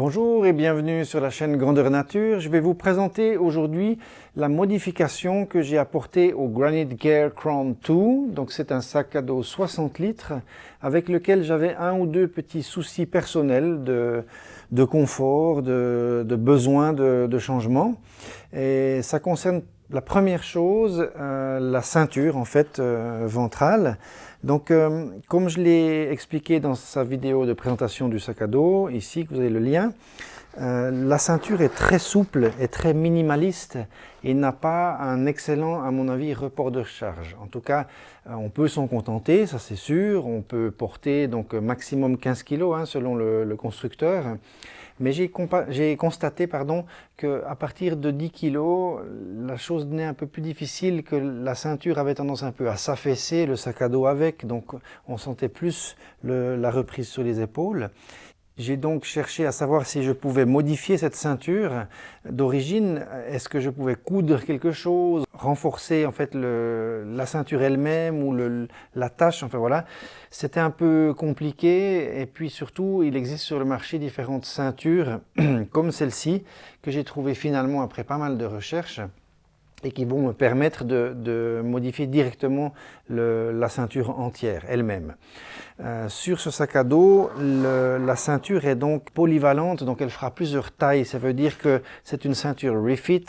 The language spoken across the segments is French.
Bonjour et bienvenue sur la chaîne Grandeur Nature. Je vais vous présenter aujourd'hui la modification que j'ai apportée au Granite Gear Crown 2. Donc c'est un sac à dos 60 litres avec lequel j'avais un ou deux petits soucis personnels de confort, de besoin de changement. Et ça concerne la première chose, la ceinture en fait ventrale. Donc, comme je l'ai expliqué dans sa vidéo de présentation du sac à dos, ici, que vous avez le lien, la ceinture est très souple et très minimaliste et n'a pas un excellent, à mon avis, report de charge. En tout cas, on peut s'en contenter, ça c'est sûr. On peut porter donc maximum 15 kg selon le constructeur. Mais j'ai constaté qu'à partir de 10 kg, la chose devenait un peu plus difficile, que la ceinture avait tendance un peu à s'affaisser, le sac à dos avec, donc on sentait plus la reprise sur les épaules. J'ai donc cherché à savoir si je pouvais modifier cette ceinture d'origine. Est-ce que je pouvais coudre quelque chose, renforcer en fait la ceinture elle-même ou l'attache, enfin voilà. C'était un peu compliqué et puis surtout il existe sur le marché différentes ceintures comme celle-ci que j'ai trouvée finalement après pas mal de recherches et qui vont me permettre de modifier directement la ceinture entière elle-même. Sur ce sac à dos, la ceinture est donc polyvalente, donc elle fera plusieurs tailles. Ça veut dire que c'est une ceinture refit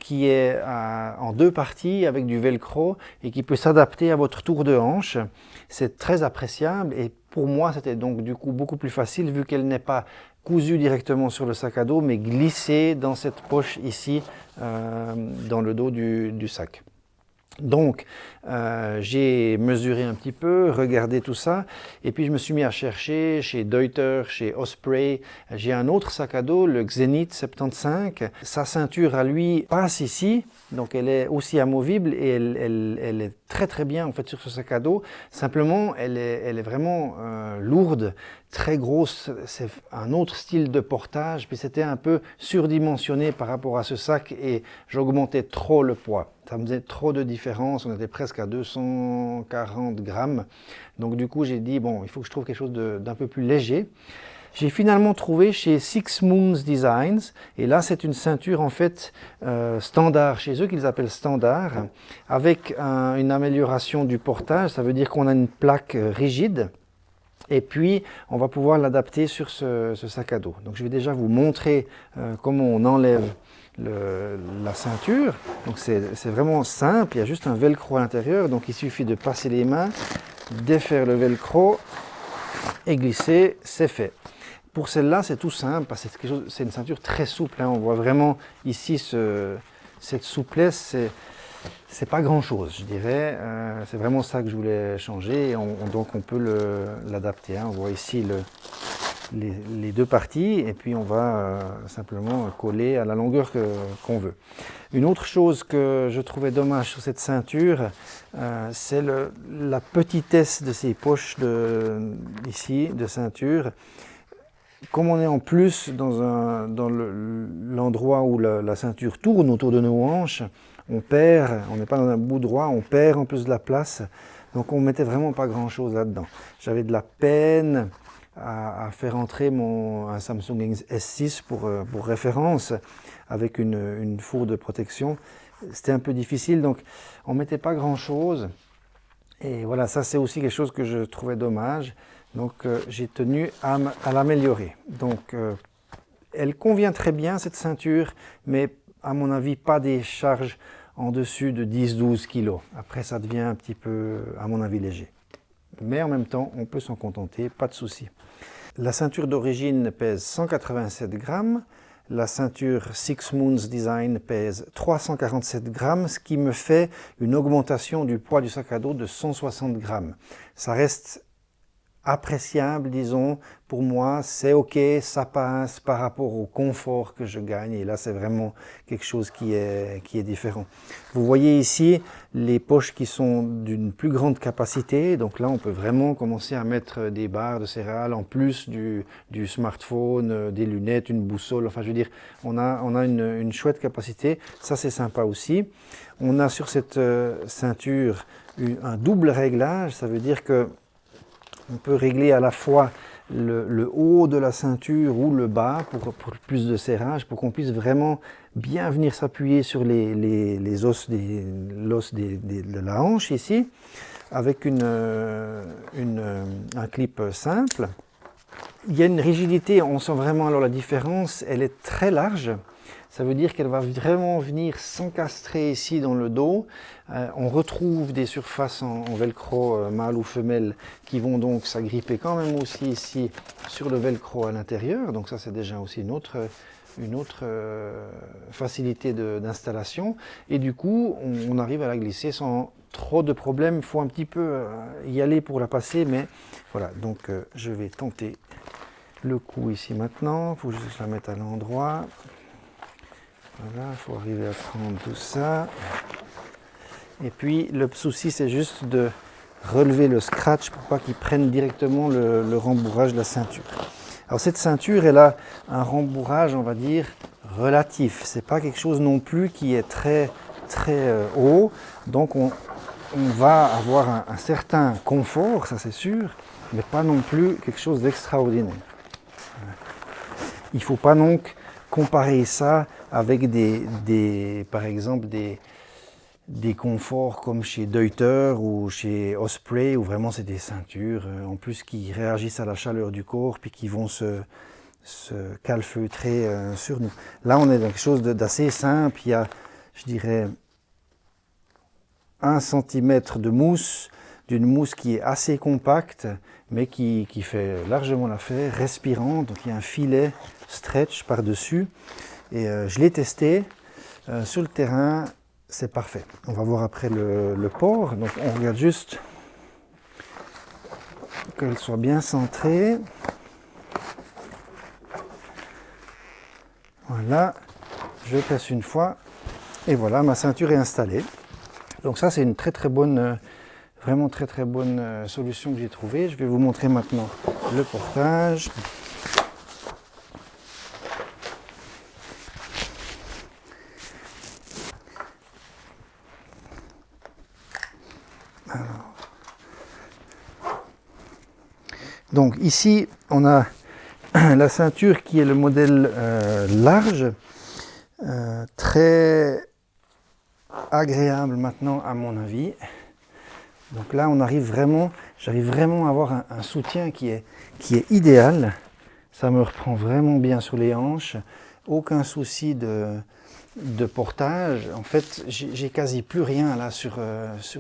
qui est en deux parties avec du velcro et qui peut s'adapter à votre tour de hanche. C'est très appréciable et pour moi c'était donc du coup beaucoup plus facile vu qu'elle n'est pas cousue directement sur le sac à dos mais glissée dans cette poche ici dans le dos du sac. Donc, j'ai mesuré un petit peu, regardé tout ça, et puis je me suis mis à chercher chez Deuter, chez Osprey. J'ai un autre sac à dos, le Xenith 75. Sa ceinture à lui passe ici, donc elle est aussi amovible et elle est très très bien en fait sur ce sac à dos. Simplement, elle est vraiment lourde, très grosse. C'est un autre style de portage, puis c'était un peu surdimensionné par rapport à ce sac et j'augmentais trop le poids. Ça me faisait trop de différence, on était presque à 240 grammes. Donc du coup j'ai dit bon, il faut que je trouve quelque chose d'un peu plus léger. J'ai finalement trouvé chez Six Moons Designs, et là c'est une ceinture en fait standard chez eux, qu'ils appellent standard, avec une amélioration du portage. Ça veut dire qu'on a une plaque rigide. Et puis, on va pouvoir l'adapter sur ce sac à dos. Donc, je vais déjà vous montrer comment on enlève la ceinture. Donc, c'est vraiment simple. Il y a juste un velcro à l'intérieur. Donc, il suffit de passer les mains, défaire le velcro et glisser. C'est fait. Pour celle-là, c'est tout simple parce que c'est une ceinture très souple. On voit vraiment ici cette souplesse. C'est pas grand chose, je dirais. C'est vraiment ça que je voulais changer. Et donc on peut l'adapter. On voit ici les deux parties et puis on va simplement coller à la longueur qu'on veut. Une autre chose que je trouvais dommage sur cette ceinture, c'est la petitesse de ces poches ici de ceinture. Comme on est en plus dans l'endroit où la ceinture tourne autour de nos hanches, on n'est pas dans un bout droit, on perd en plus de la place. Donc on ne mettait vraiment pas grand chose là-dedans. J'avais de la peine à faire entrer un Samsung S6 pour référence avec une fourre de protection. C'était un peu difficile, donc on ne mettait pas grand chose. Et voilà, ça c'est aussi quelque chose que je trouvais dommage. Donc j'ai tenu à l'améliorer. Donc elle convient très bien cette ceinture, mais à mon avis pas des charges en dessus de 10-12 kg. Après ça devient un petit peu, à mon avis, léger. Mais en même temps, on peut s'en contenter, pas de souci. La ceinture d'origine pèse 187 grammes. La ceinture Six Moons Design pèse 347 grammes, ce qui me fait une augmentation du poids du sac à dos de 160 grammes. Ça reste appréciable, disons, pour moi, c'est ok, ça passe par rapport au confort que je gagne, et là c'est vraiment quelque chose qui est différent. Vous voyez ici les poches qui sont d'une plus grande capacité, donc là on peut vraiment commencer à mettre des barres de céréales en plus du smartphone, des lunettes, une boussole, enfin je veux dire, on a une chouette capacité, ça c'est sympa aussi. On a sur cette ceinture un double réglage, ça veut dire que on peut régler à la fois le haut de la ceinture ou le bas pour plus de serrage, pour qu'on puisse vraiment bien venir s'appuyer sur les os de la hanche ici, avec un clip simple. Il y a une rigidité, on sent vraiment alors la différence, elle est très large. Ça veut dire qu'elle va vraiment venir s'encastrer ici dans le dos. On retrouve des surfaces en velcro mâle ou femelle qui vont donc s'agripper quand même aussi ici sur le velcro à l'intérieur. Donc ça c'est déjà aussi une autre facilité d'installation. Et du coup on arrive à la glisser sans trop de problèmes. Il faut un petit peu y aller pour la passer, mais voilà. Donc je vais tenter le coup ici maintenant. Il faut juste la mettre à l'endroit. Voilà, il faut arriver à prendre tout ça. Et puis le souci c'est juste de relever le scratch pour pas qu'il prenne directement le rembourrage de la ceinture. Alors cette ceinture elle a un rembourrage on va dire relatif. C'est pas quelque chose non plus qui est très haut. Donc on va avoir un certain confort, ça c'est sûr, mais pas non plus quelque chose d'extraordinaire. Il ne faut pas donc comparer ça avec par exemple des conforts comme chez Deuter ou chez Osprey, où vraiment c'est des ceintures en plus qui réagissent à la chaleur du corps puis qui vont se calfeutrer sur nous. Là on est dans quelque chose d'assez simple, il y a je dirais 1 cm de mousse, d'une mousse qui est assez compacte mais qui fait largement l'affaire, respirante, donc il y a un filet stretch par-dessus. Et je l'ai testé sur le terrain, c'est parfait. On va voir après le port. Donc on regarde juste qu'elle soit bien centrée. Voilà, je presse une fois et voilà, ma ceinture est installée. Donc ça c'est une très bonne, vraiment très bonne solution que j'ai trouvée. Je vais vous montrer maintenant le portage. Donc ici, on a la ceinture qui est le modèle large, très agréable maintenant à mon avis. Donc là, j'arrive vraiment à avoir un soutien qui est idéal. Ça me reprend vraiment bien sur les hanches, aucun souci de portage. En fait, j'ai quasi plus rien là sur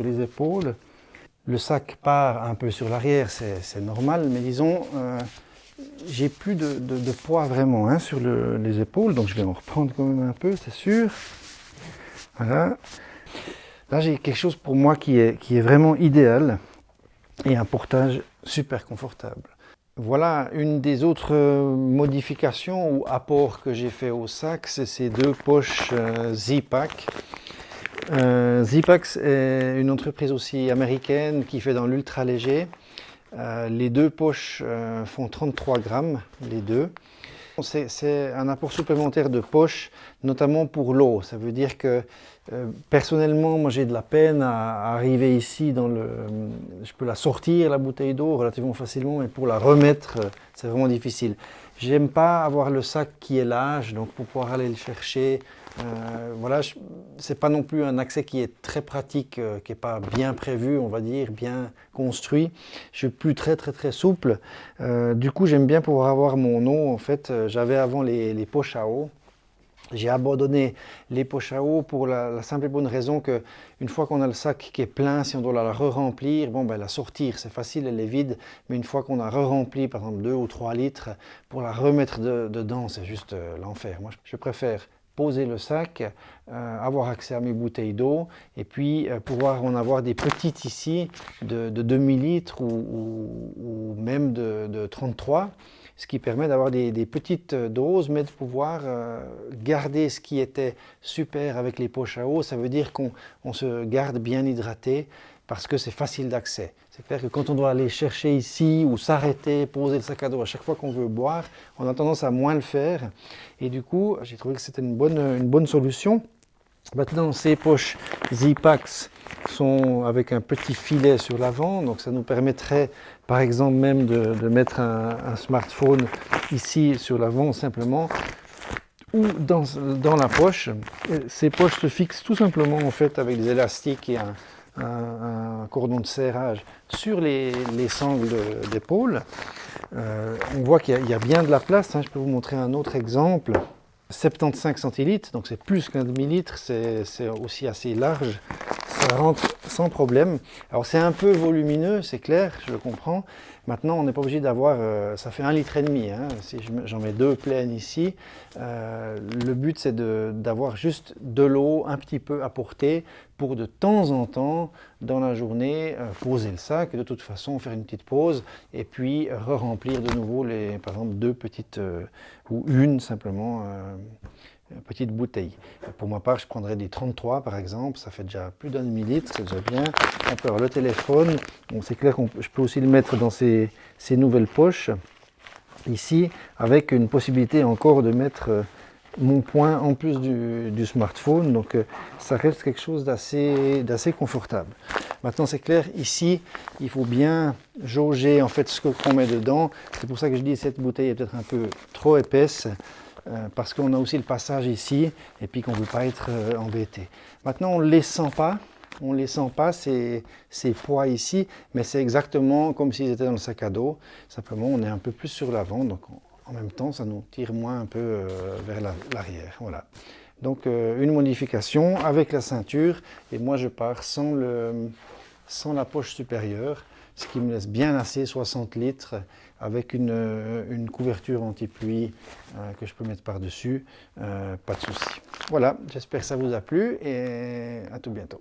les épaules. Le sac part un peu sur l'arrière, c'est normal, mais disons, j'ai plus de poids vraiment sur les épaules, donc je vais en reprendre quand même un peu, c'est sûr. Voilà. Là, j'ai quelque chose pour moi qui est vraiment idéal et un portage super confortable. Voilà une des autres modifications ou apports que j'ai fait au sac, c'est ces 2 poches Z-Pack. Z-Pack est une entreprise aussi américaine qui fait dans l'ultra léger. Les 2 poches font 33 grammes, les 2. C'est un apport supplémentaire de poche, notamment pour l'eau. Ça veut dire que personnellement, moi j'ai de la peine à arriver ici je peux la sortir, la bouteille d'eau, relativement facilement, mais pour la remettre, c'est vraiment difficile. J'aime pas avoir le sac qui est large, donc pour pouvoir aller le chercher, voilà, c'est pas non plus un accès qui est très pratique, qui n'est pas bien prévu, on va dire, bien construit. Je suis plus très souple. Du coup, j'aime bien pouvoir avoir mon eau. En fait, j'avais avant les poches à eau. J'ai abandonné les poches à eau pour la simple et bonne raison que une fois qu'on a le sac qui est plein, si on doit la re-remplir, bon ben la sortir c'est facile, elle est vide, mais une fois qu'on a re-rempli par exemple 2 ou 3 litres, pour la remettre dedans c'est juste l'enfer. Moi je préfère poser le sac, avoir accès à mes bouteilles d'eau et puis pouvoir en avoir des petites ici de demi-litres ou même de 33. Ce qui permet d'avoir des petites doses, mais de pouvoir garder ce qui était super avec les poches à eau. Ça veut dire qu'on se garde bien hydraté parce que c'est facile d'accès. C'est clair que quand on doit aller chercher ici ou s'arrêter, poser le sac à dos à chaque fois qu'on veut boire, on a tendance à moins le faire. Et du coup, j'ai trouvé que c'était une bonne solution. Maintenant, ces poches Zipax sont avec un petit filet sur l'avant, donc ça nous permettrait par exemple même de mettre un smartphone ici sur l'avant simplement, ou dans la poche. Ces poches se fixent tout simplement en fait avec des élastiques et un cordon de serrage sur les sangles d'épaule. On voit qu'il y a bien de la place, hein. Je peux vous montrer un autre exemple. 75 centilitres, donc c'est plus qu'un demi-litre, c'est aussi assez large, ça rentre sans problème. Alors c'est un peu volumineux, c'est clair, je le comprends. Maintenant, on n'est pas obligé d'avoir, ça fait 1,5 litre, hein, si j'en mets 2 pleines ici. Le but c'est d'avoir juste de l'eau un petit peu à portée pour de temps en temps dans la journée poser le sac et de toute façon faire une petite pause et puis re-remplir de nouveau par exemple 2 petites ou une simplement petite bouteille. Pour ma part, je prendrais des 33 par exemple, ça fait déjà plus d'un demi-litre, c'est déjà bien. On peut avoir le téléphone, bon, c'est clair que je peux aussi le mettre dans ces nouvelles poches ici, avec une possibilité encore de mettre mon poing en plus du smartphone, donc ça reste quelque chose d'assez confortable. Maintenant c'est clair, ici il faut bien jauger en fait ce qu'on met dedans, c'est pour ça que je dis que cette bouteille est peut-être un peu trop épaisse, parce qu'on a aussi le passage ici et puis qu'on ne veut pas être embêté. Maintenant on ne les sent pas, ces poids ici, mais c'est exactement comme s'ils étaient dans le sac à dos, simplement on est un peu plus sur l'avant, donc en même temps ça nous tire moins un peu vers l'arrière. Voilà. Donc une modification avec la ceinture, et moi je pars sans la poche supérieure, ce qui me laisse bien assez 60 litres avec une couverture anti-pluie que je peux mettre par-dessus, pas de souci. Voilà, j'espère que ça vous a plu et à tout bientôt.